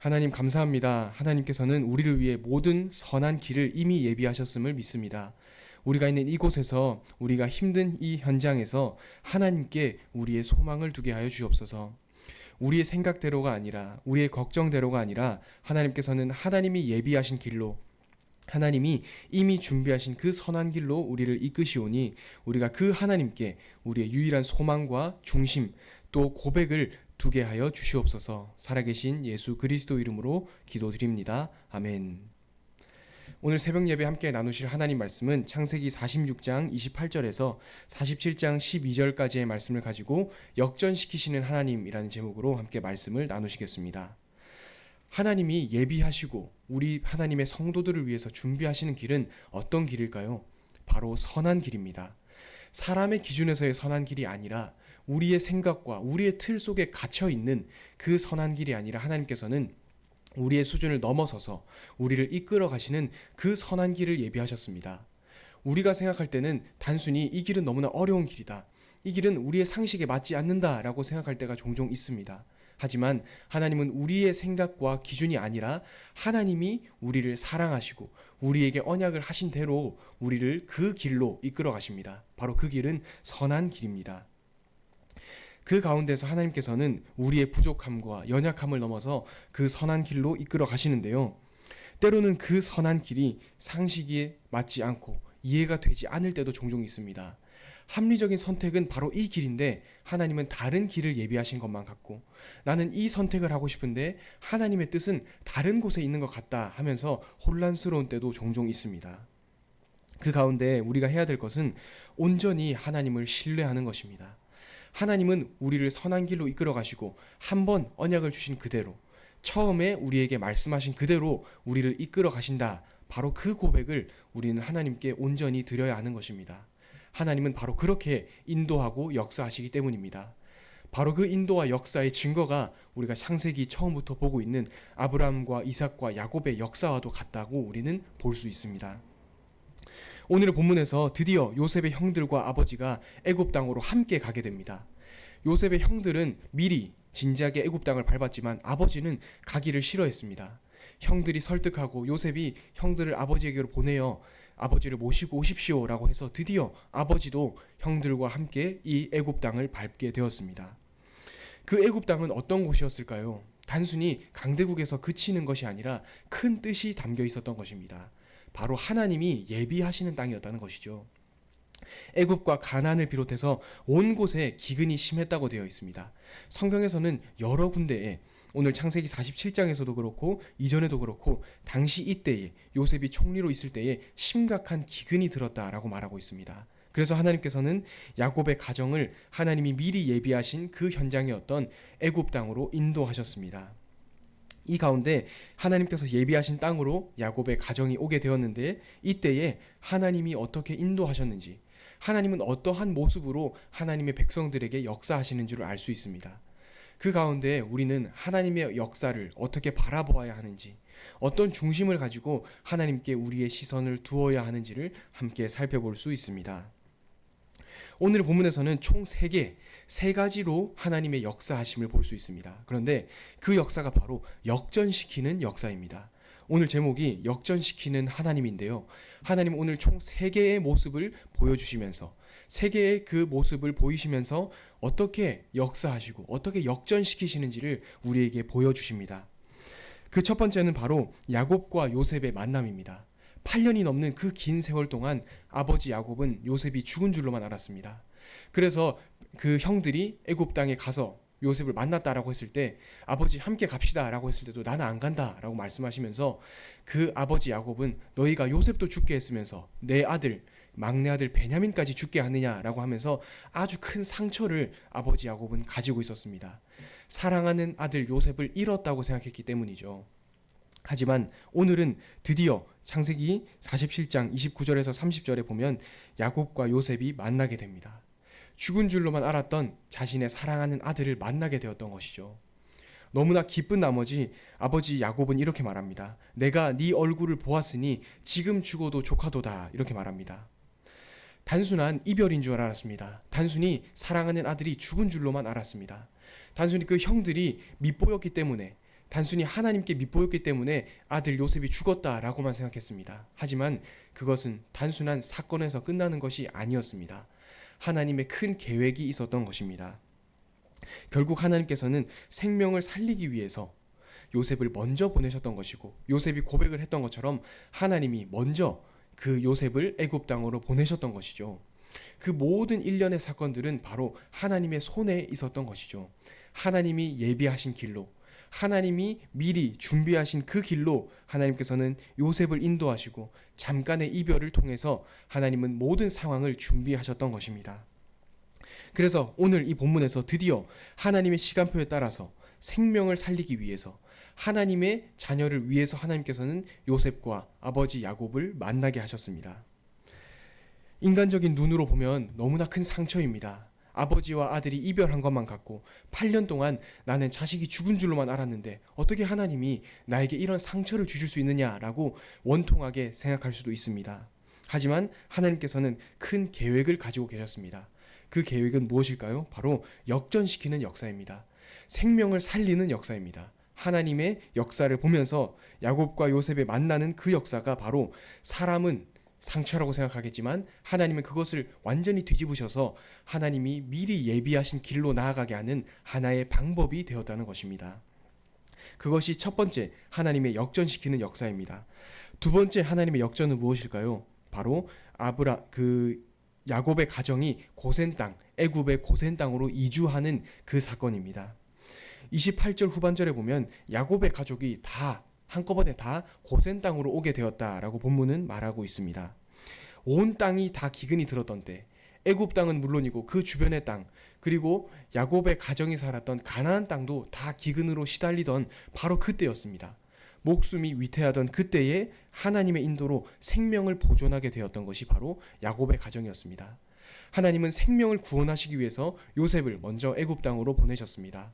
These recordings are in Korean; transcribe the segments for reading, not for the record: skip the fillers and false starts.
하나님 감사합니다. 하나님께서는 우리를 위해 모든 선한 길을 이미 예비하셨음을 믿습니다. 우리가 있는 이곳에서 우리가 힘든 이 현장에서 하나님께 우리의 소망을 두게 하여 주옵소서. 우리의 생각대로가 아니라 우리의 걱정대로가 아니라 하나님께서는 하나님이 예비하신 길로 하나님이 이미 준비하신 그 선한 길로 우리를 이끄시오니 우리가 그 하나님께 우리의 유일한 소망과 중심 또 고백을 두게 하여 주시옵소서. 살아계신 예수 그리스도 이름으로 기도드립니다. 아멘. 오늘 새벽 예배 함께 나누실 하나님 말씀은 창세기 46장 28절에서 47장 12절까지의 말씀을 가지고 역전시키시는 하나님이라는 제목으로 함께 말씀을 나누시겠습니다. 하나님이 예비하시고 우리 하나님의 성도들을 위해서 준비하시는 길은 어떤 길일까요? 바로 선한 길입니다. 사람의 기준에서의 선한 길이 아니라 우리의 생각과 우리의 틀 속에 갇혀 있는 그 선한 길이 아니라 하나님께서는 우리의 수준을 넘어서서 우리를 이끌어 가시는 그 선한 길을 예비하셨습니다. 우리가 생각할 때는 단순히 이 길은 너무나 어려운 길이다. 이 길은 우리의 상식에 맞지 않는다라고 생각할 때가 종종 있습니다. 하지만 하나님은 우리의 생각과 기준이 아니라 하나님이 우리를 사랑하시고 우리에게 언약을 하신 대로 우리를 그 길로 이끌어 가십니다. 바로 그 길은 선한 길입니다. 그 가운데서 하나님께서는 우리의 부족함과 연약함을 넘어서 그 선한 길로 이끌어 가시는데요. 때로는 그 선한 길이 상식에 맞지 않고 이해가 되지 않을 때도 종종 있습니다. 합리적인 선택은 바로 이 길인데 하나님은 다른 길을 예비하신 것만 같고 나는 이 선택을 하고 싶은데 하나님의 뜻은 다른 곳에 있는 것 같다 하면서 혼란스러운 때도 종종 있습니다. 그 가운데 우리가 해야 될 것은 온전히 하나님을 신뢰하는 것입니다. 하나님은 우리를 선한 길로 이끌어 가시고 한 번 언약을 주신 그대로 처음에 우리에게 말씀하신 그대로 우리를 이끌어 가신다. 바로 그 고백을 우리는 하나님께 온전히 드려야 하는 것입니다. 하나님은 바로 그렇게 인도하고 역사하시기 때문입니다. 바로 그 인도와 역사의 증거가 우리가 창세기 처음부터 보고 있는 아브라함과 이삭과 야곱의 역사와도 같다고 우리는 볼 수 있습니다. 오늘의 본문에서 드디어 요셉의 형들과 아버지가 애굽 땅으로 함께 가게 됩니다. 요셉의 형들은 미리 진지하게 애굽 땅을 밟았지만 아버지는 가기를 싫어했습니다. 형들이 설득하고 요셉이 형들을 아버지에게로 보내어 아버지를 모시고 오십시오라고 해서 드디어 아버지도 형들과 함께 이 애굽 땅을 밟게 되었습니다. 그 애굽 땅은 어떤 곳이었을까요? 단순히 강대국에서 그치는 것이 아니라 큰 뜻이 담겨 있었던 것입니다. 바로 하나님이 예비하시는 땅이었다는 것이죠. 애굽과 가나안을 비롯해서 온 곳에 기근이 심했다고 되어 있습니다. 성경에서는 여러 군데에 오늘 창세기 47장에서도 그렇고 이전에도 그렇고 당시 이때에 요셉이 총리로 있을 때에 심각한 기근이 들었다라고 말하고 있습니다. 그래서 하나님께서는 야곱의 가정을 하나님이 미리 예비하신 그 현장이었던 애굽 땅으로 인도하셨습니다. 이 가운데 하나님께서 예비하신 땅으로 야곱의 가정이 오게 되었는데 이때에 하나님이 어떻게 인도하셨는지 하나님은 어떠한 모습으로 하나님의 백성들에게 역사하시는 줄을 알 수 있습니다. 그 가운데 우리는 하나님의 역사를 어떻게 바라보아야 하는지 어떤 중심을 가지고 하나님께 우리의 시선을 두어야 하는지를 함께 살펴볼 수 있습니다. 오늘 본문에서는 총 3가지로 하나님의 역사하심을 볼 수 있습니다. 그런데 그 역사가 바로 역전시키는 역사입니다. 오늘 제목이 역전시키는 하나님인데요. 하나님 오늘 총 3개의 모습을 보여주시면서 3개의 그 모습을 보이시면서 어떻게 역사하시고 어떻게 역전시키시는지를 우리에게 보여주십니다. 그 첫 번째는 바로 야곱과 요셉의 만남입니다. 8년이 넘는 그 긴 세월 동안 아버지 야곱은 요셉이 죽은 줄로만 알았습니다. 그래서 그 형들이 애굽 땅에 가서 요셉을 만났다라고 했을 때 아버지 함께 갑시다라고 했을 때도 나는 안 간다라고 말씀하시면서 그 아버지 야곱은 너희가 요셉도 죽게 했으면서 내 아들 막내 아들 베냐민까지 죽게 하느냐라고 하면서 아주 큰 상처를 아버지 야곱은 가지고 있었습니다. 사랑하는 아들 요셉을 잃었다고 생각했기 때문이죠. 하지만 오늘은 드디어 창세기 47장 29절에서 30절에 보면 야곱과 요셉이 만나게 됩니다. 죽은 줄로만 알았던 자신의 사랑하는 아들을 만나게 되었던 것이죠. 너무나 기쁜 나머지 아버지 야곱은 이렇게 말합니다. 내가 네 얼굴을 보았으니 지금 죽어도 조카도다 이렇게 말합니다. 단순한 이별인 줄 알았습니다. 단순히 사랑하는 아들이 죽은 줄로만 알았습니다. 단순히 그 형들이 밉보였기 때문에 단순히 하나님께 밑보였기 때문에 아들 요셉이 죽었다라고만 생각했습니다. 하지만 그것은 단순한 사건에서 끝나는 것이 아니었습니다. 하나님의 큰 계획이 있었던 것입니다. 결국 하나님께서는 생명을 살리기 위해서 요셉을 먼저 보내셨던 것이고, 요셉이 고백을 했던 것처럼 하나님이 먼저 그 요셉을 애굽 땅으로 보내셨던 것이죠. 그 모든 일련의 사건들은 바로 하나님의 손에 있었던 것이죠. 하나님이 예비하신 길로, 하나님이 미리 준비하신 그 길로 하나님께서는 요셉을 인도하시고, 잠깐의 이별을 통해서 하나님은 모든 상황을 준비하셨던 것입니다. 그래서 오늘 이 본문에서 드디어 하나님의 시간표에 따라서 생명을 살리기 위해서, 하나님의 자녀를 위해서 하나님께서는 요셉과 아버지 야곱을 만나게 하셨습니다. 인간적인 눈으로 보면 너무나 큰 상처입니다. 아버지와 아들이 이별한 것만 같고 8년 동안 나는 자식이 죽은 줄로만 알았는데 어떻게 하나님이 나에게 이런 상처를 주실 수 있느냐라고 원통하게 생각할 수도 있습니다. 하지만 하나님께서는 큰 계획을 가지고 계셨습니다. 그 계획은 무엇일까요? 바로 역전시키는 역사입니다. 생명을 살리는 역사입니다. 하나님의 역사를 보면서 야곱과 요셉의 만나는 그 역사가 바로, 사람은 상처라고 생각하겠지만 하나님은 그것을 완전히 뒤집으셔서 하나님이 미리 예비하신 길로 나아가게 하는 하나의 방법이 되었다는 것입니다. 그것이 첫 번째 하나님의 역전시키는 역사입니다. 두 번째 하나님의 역전은 무엇일까요? 바로 야곱의 가정이 고센 땅, 애굽의 고센 땅으로 이주하는 그 사건입니다. 28절 후반절에 보면 야곱의 가족이 다 한꺼번에 다 고센 땅으로 오게 되었다라고 본문은 말하고 있습니다. 온 땅이 다 기근이 들었던 때, 애굽 땅은 물론이고 그 주변의 땅, 그리고 야곱의 가정이 살았던 가나안 땅도 다 기근으로 시달리던 바로 그때였습니다. 목숨이 위태하던 그때에 하나님의 인도로 생명을 보존하게 되었던 것이 바로 야곱의 가정이었습니다. 하나님은 생명을 구원하시기 위해서 요셉을 먼저 애굽 땅으로 보내셨습니다.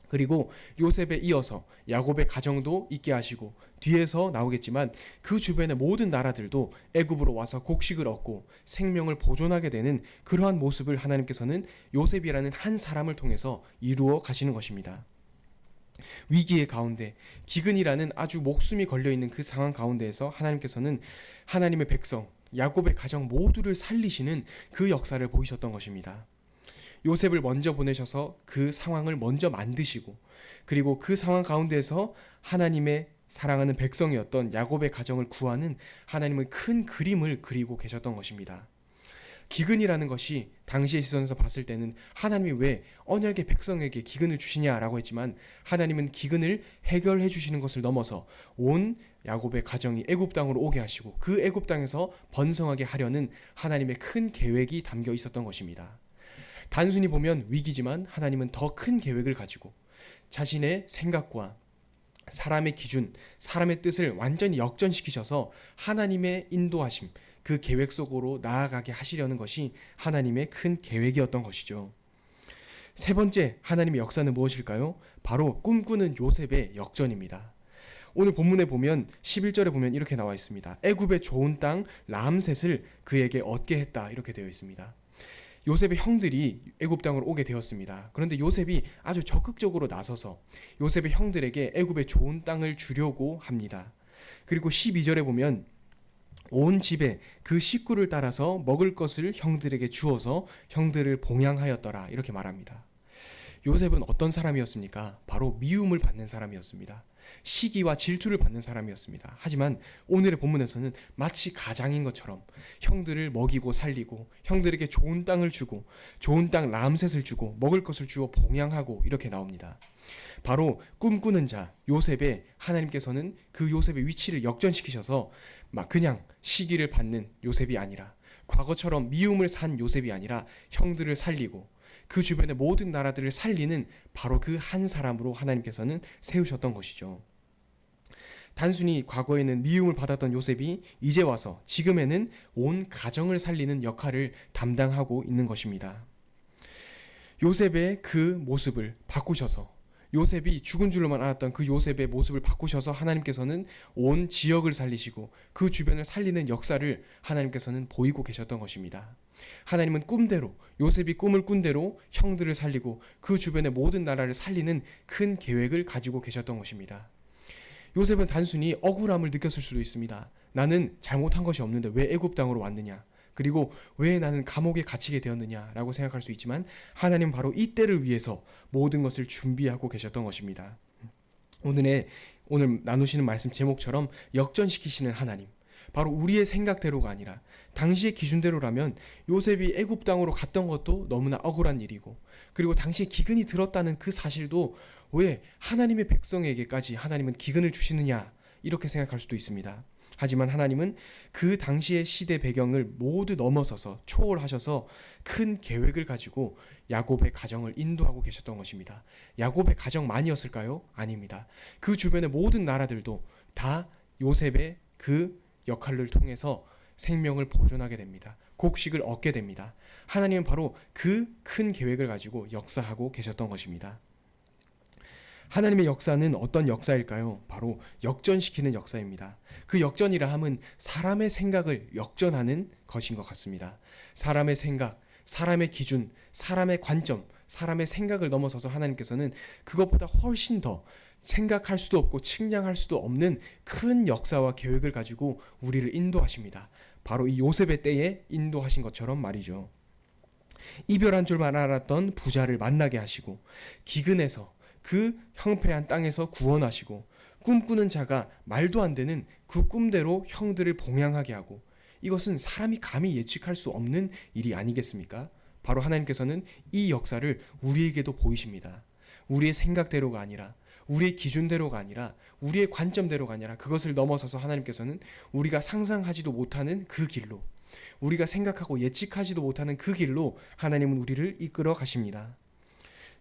그리고 요셉에 이어서 야곱의 가정도 있게 하시고, 뒤에서 나오겠지만 그 주변의 모든 나라들도 애굽으로 와서 곡식을 얻고 생명을 보존하게 되는 그러한 모습을 하나님께서는 요셉이라는 한 사람을 통해서 이루어 가시는 것입니다. 위기의 가운데, 기근이라는 아주 목숨이 걸려있는 그 상황 가운데에서 하나님께서는 하나님의 백성 야곱의 가정 모두를 살리시는 그 역사를 보이셨던 것입니다. 요셉을 먼저 보내셔서 그 상황을 먼저 만드시고, 그리고 그 상황 가운데에서 하나님의 사랑하는 백성이었던 야곱의 가정을 구하는 하나님의 큰 그림을 그리고 계셨던 것입니다. 기근이라는 것이 당시의 시선에서 봤을 때는 하나님이 왜 언약의 백성에게 기근을 주시냐라고 했지만, 하나님은 기근을 해결해 주시는 것을 넘어서 온 야곱의 가정이 애굽 땅으로 오게 하시고 그 애굽 땅에서 번성하게 하려는 하나님의 큰 계획이 담겨 있었던 것입니다. 단순히 보면 위기지만 하나님은 더 큰 계획을 가지고 자신의 생각과 사람의 기준, 사람의 뜻을 완전히 역전시키셔서 하나님의 인도하심, 그 계획 속으로 나아가게 하시려는 것이 하나님의 큰 계획이었던 것이죠. 세 번째 하나님의 역사는 무엇일까요? 바로 꿈꾸는 요셉의 역전입니다. 오늘 본문에 보면 11절에 보면 이렇게 나와 있습니다. 애굽의 좋은 땅 람셋을 그에게 얻게 했다, 이렇게 되어 있습니다. 요셉의 형들이 애굽 땅으로 오게 되었습니다. 그런데 요셉이 아주 적극적으로 나서서 요셉의 형들에게 애굽의 좋은 땅을 주려고 합니다. 그리고 12절에 보면 온 집에 그 식구를 따라서 먹을 것을 형들에게 주어서 형들을 봉양하였더라, 이렇게 말합니다. 요셉은 어떤 사람이었습니까? 바로 미움을 받는 사람이었습니다. 시기와 질투를 받는 사람이었습니다. 하지만 오늘의 본문에서는 마치 가장인 것처럼 형들을 먹이고 살리고 형들에게 좋은 땅을 주고 좋은 땅 람셋을 주고 먹을 것을 주어 봉양하고 이렇게 나옵니다. 바로 꿈꾸는 자 요셉의 하나님께서는 그 요셉의 위치를 역전시키셔서 막 그냥 시기를 받는 요셉이 아니라, 과거처럼 미움을 산 요셉이 아니라 형들을 살리고 그 주변의 모든 나라들을 살리는 바로 그 한 사람으로 하나님께서는 세우셨던 것이죠. 단순히 과거에는 미움을 받았던 요셉이 이제 와서 지금에는 온 가정을 살리는 역할을 담당하고 있는 것입니다. 요셉의 그 모습을 바꾸셔서 요셉이 죽은 줄로만 알았던 그 요셉의 모습을 바꾸셔서 하나님께서는 온 지역을 살리시고 그 주변을 살리는 역사를 하나님께서는 보이고 계셨던 것입니다. 하나님은 꿈대로, 요셉이 꿈을 꾼 대로 형들을 살리고 그 주변의 모든 나라를 살리는 큰 계획을 가지고 계셨던 것입니다. 요셉은 단순히 억울함을 느꼈을 수도 있습니다. 나는 잘못한 것이 없는데 왜 애굽 땅으로 왔느냐? 그리고 왜 나는 감옥에 갇히게 되었느냐라고 생각할 수 있지만 하나님은 바로 이 때를 위해서 모든 것을 준비하고 계셨던 것입니다. 오늘 나누시는 말씀 제목처럼 역전시키시는 하나님, 바로 우리의 생각대로가 아니라 당시의 기준대로라면 요셉이 애굽 땅으로 갔던 것도 너무나 억울한 일이고, 그리고 당시에 기근이 들었다는 그 사실도 왜 하나님의 백성에게까지 하나님은 기근을 주시느냐, 이렇게 생각할 수도 있습니다. 하지만 하나님은 그 당시의 시대 배경을 모두 넘어서서 초월하셔서 큰 계획을 가지고 야곱의 가정을 인도하고 계셨던 것입니다. 야곱의 가정만이었을까요? 아닙니다. 그 주변의 모든 나라들도 다 요셉의 그 역할을 통해서 생명을 보존하게 됩니다. 곡식을 얻게 됩니다. 하나님은 바로 그 큰 계획을 가지고 역사하고 계셨던 것입니다. 하나님의 역사는 어떤 역사일까요? 바로 역전시키는 역사입니다. 그 역전이라 함은 사람의 생각을 역전하는 것인 것 같습니다. 사람의 생각, 사람의 기준, 사람의 관점, 사람의 생각을 넘어서서 하나님께서는 그것보다 훨씬 더 생각할 수도 없고 측량할 수도 없는 큰 역사와 계획을 가지고 우리를 인도하십니다. 바로 이 요셉의 때에 인도하신 것처럼 말이죠. 이별한 줄만 알았던 부자를 만나게 하시고, 기근에서 그 형폐한 땅에서 구원하시고, 꿈꾸는 자가 말도 안 되는 그 꿈대로 형들을 봉양하게 하고, 이것은 사람이 감히 예측할 수 없는 일이 아니겠습니까? 바로 하나님께서는 이 역사를 우리에게도 보이십니다. 우리의 생각대로가 아니라, 우리의 기준대로가 아니라, 우리의 관점대로가 아니라 그것을 넘어서서 하나님께서는 우리가 상상하지도 못하는 그 길로, 우리가 생각하고 예측하지도 못하는 그 길로 하나님은 우리를 이끌어 가십니다.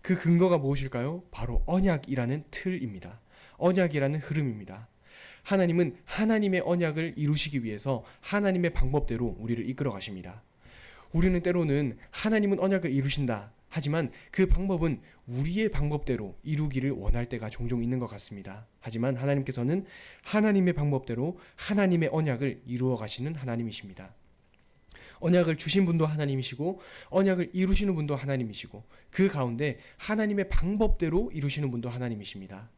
그 근거가 무엇일까요? 바로 언약이라는 틀입니다. 언약이라는 흐름입니다. 하나님은 하나님의 언약을 이루시기 위해서 하나님의 방법대로 우리를 이끌어 가십니다. 우리는 때로는 하나님은 언약을 이루신다, 하지만 그 방법은 우리의 방법대로 이루기를 원할 때가 종종 있는 것 같습니다. 하지만 하나님께서는 하나님의 방법대로 하나님의 언약을 이루어 가시는 하나님이십니다. 언약을 주신 분도 하나님이시고 언약을 이루시는 분도 하나님이시고 그 가운데 하나님의 방법대로 이루시는 분도 하나님이십니다.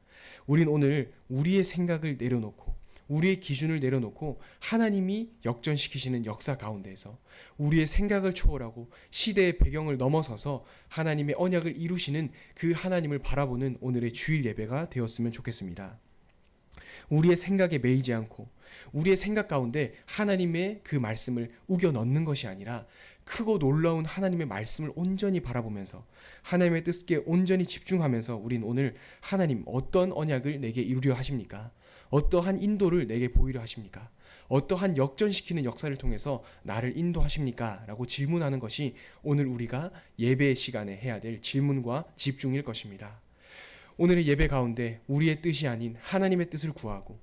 우린 오늘 우리의 생각을 내려놓고 우리의 기준을 내려놓고 하나님이 역전시키시는 역사 가운데에서 우리의 생각을 초월하고 시대의 배경을 넘어서서 하나님의 언약을 이루시는 그 하나님을 바라보는 오늘의 주일 예배가 되었으면 좋겠습니다. 우리의 생각에 매이지 않고 우리의 생각 가운데 하나님의 그 말씀을 우겨 넣는 것이 아니라 크고 놀라운 하나님의 말씀을 온전히 바라보면서 하나님의 뜻에 온전히 집중하면서 우린 오늘 하나님 어떤 언약을 내게 이루려 하십니까? 어떠한 인도를 내게 보이려 하십니까? 어떠한 역전시키는 역사를 통해서 나를 인도하십니까? 라고 질문하는 것이 오늘 우리가 예배 시간에 해야 될 질문과 집중일 것입니다. 오늘의 예배 가운데 우리의 뜻이 아닌 하나님의 뜻을 구하고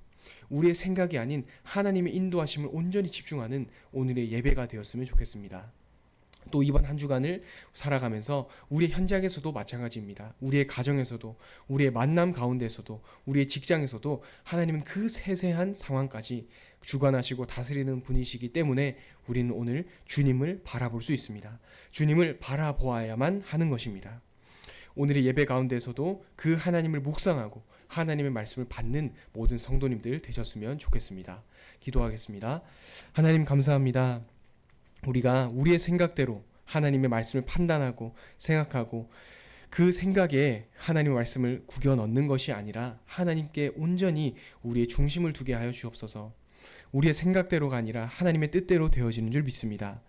우리의 생각이 아닌 하나님의 인도하심을 온전히 집중하는 오늘의 예배가 되었으면 좋겠습니다. 또 이번 한 주간을 살아가면서 우리의 현장에서도 마찬가지입니다. 우리의 가정에서도, 우리의 만남 가운데서도, 우리의 직장에서도 하나님은 그 세세한 상황까지 주관하시고 다스리는 분이시기 때문에 우리는 오늘 주님을 바라볼 수 있습니다. 주님을 바라보아야만 하는 것입니다. 오늘의 예배 가운데서도 그 하나님을 묵상하고 하나님의 말씀을 받는 모든 성도님들 되셨으면 좋겠습니다. 기도하겠습니다. 하나님 감사합니다. 우리가 우리의 생각대로 하나님의 말씀을 판단하고 생각하고 그 생각에 하나님의 말씀을 구겨 넣는 것이 아니라 하나님께 온전히 우리의 중심을 두게 하여 주옵소서. 우리의 생각대로가 아니라 하나님의 뜻대로 되어지는 줄 믿습니다.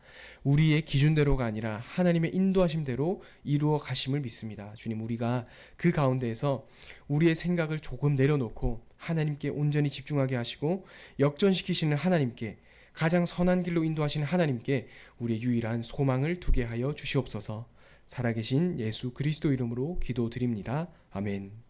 우리의 기준대로가 아니라 하나님의 인도하심대로 이루어 가심을 믿습니다. 주님, 우리가 그 가운데에서 우리의 생각을 조금 내려놓고 하나님께 온전히 집중하게 하시고 역전시키시는 하나님께, 가장 선한 길로 인도하시는 하나님께 우리의 유일한 소망을 두게 하여 주시옵소서. 살아계신 예수 그리스도 이름으로 기도드립니다. 아멘.